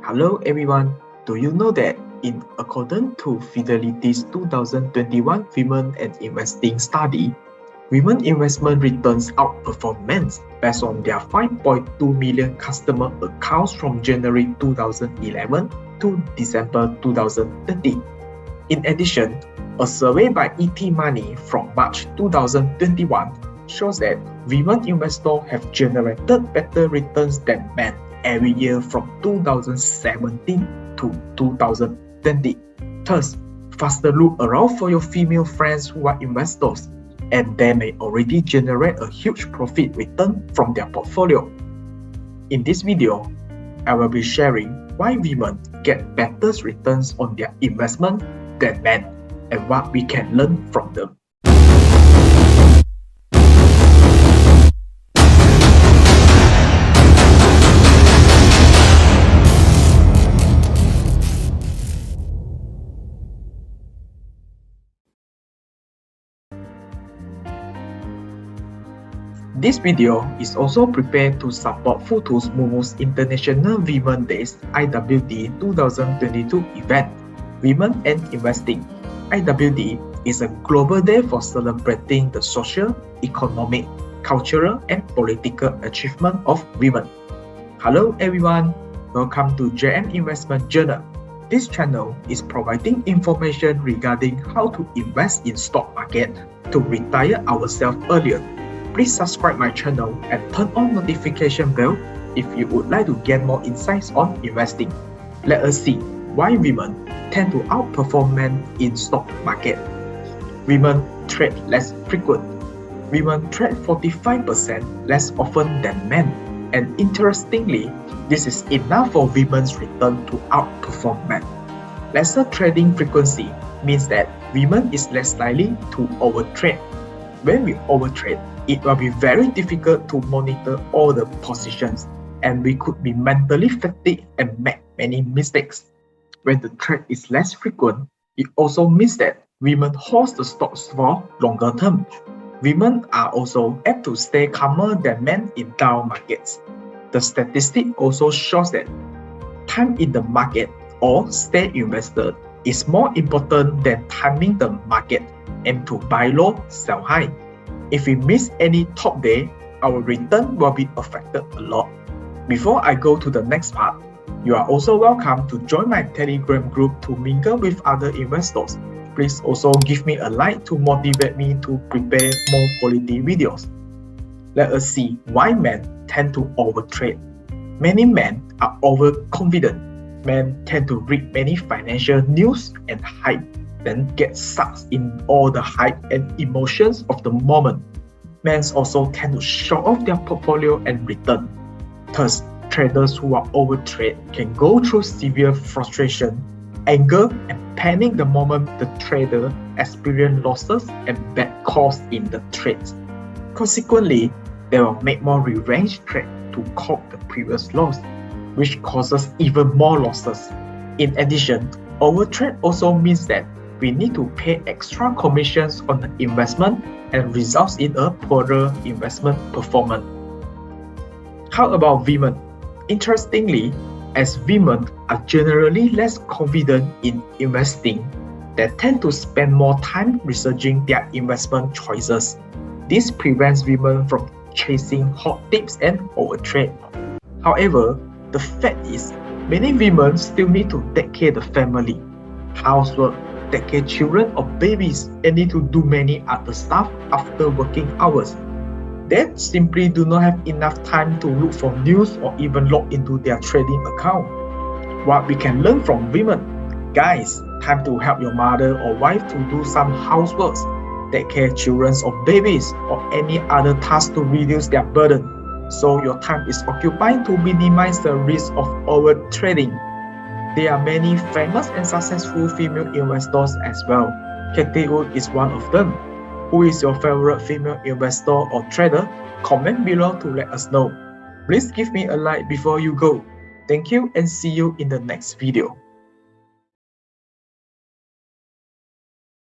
Hello everyone, do you know that in accordance to Fidelity's 2021 Women and Investing study, women investment returns outperform men's based on their 5.2 million customer accounts from January 2011 to December 2020. In addition, a survey by ET Money from March 2021 shows that women investors have generated better returns than men every year from 2017 to 2020. Thus, faster look around for your female friends who are investors, and they may already generate a huge profit return from their portfolio. In this video, I will be sharing why women get better returns on their investment than men and what we can learn from them. This video is also prepared to support Futu's Moomoo's International Women's Days IWD 2022 event, Women and Investing. IWD is a global day for celebrating the social, economic, cultural, and political achievement of women. Hello everyone, welcome to JM Investment Journal. This channel is providing information regarding how to invest in stock market to retire ourselves earlier. Please subscribe my channel and turn on notification bell if you would like to get more insights on investing. Let us see why women tend to outperform men in stock market. Women trade less frequent. Women trade 45% less often than men, and interestingly, this is enough for women's return to outperform men. Lesser trading frequency means that women is less likely to overtrade. When we overtrade, it will be very difficult to monitor all the positions, and we could be mentally fatigued and make many mistakes. When the trade is less frequent, it also means that women hold the stocks for longer term. Women are also apt to stay calmer than men in down markets. The statistic also shows that time in the market or stay invested is more important than timing the market. Aim to buy low, sell high. If we miss any top day, our return will be affected a lot. Before I go to the next part, you are also welcome to join my Telegram group to mingle with other investors. Please also give me a like to motivate me to prepare more quality videos. Let us see why men tend to overtrade. Many men are overconfident. Men tend to read many financial news and hype, then get sucked in all the hype and emotions of the moment. Men also tend to show off their portfolio and return. Thus, traders who are overtrade can go through severe frustration, anger, and panic the moment the trader experiences losses and bad calls in the trades. Consequently, they will make more revenge trade to cope the previous loss, which causes even more losses. In addition, overtrade also means that we need to pay extra commissions on the investment and results in a poorer investment performance. How about women? Interestingly, as women are generally less confident in investing, they tend to spend more time researching their investment choices. This prevents women from chasing hot tips and overtrade. However, the fact is, many women still need to take care of the family, housework, take care of children or babies, and need to do many other stuff after working hours. They simply do not have enough time to look for news or even log into their trading account. What we can learn from women: guys, time to help your mother or wife to do some housework, take care of children or babies, or any other task to reduce their burden, so your time is occupied to minimize the risk of overtrading. There are many famous and successful female investors as well. Katie Wood is one of them. Who is your favorite female investor or trader? Comment below to let us know. Please give me a like before you go. Thank you and see you in the next video.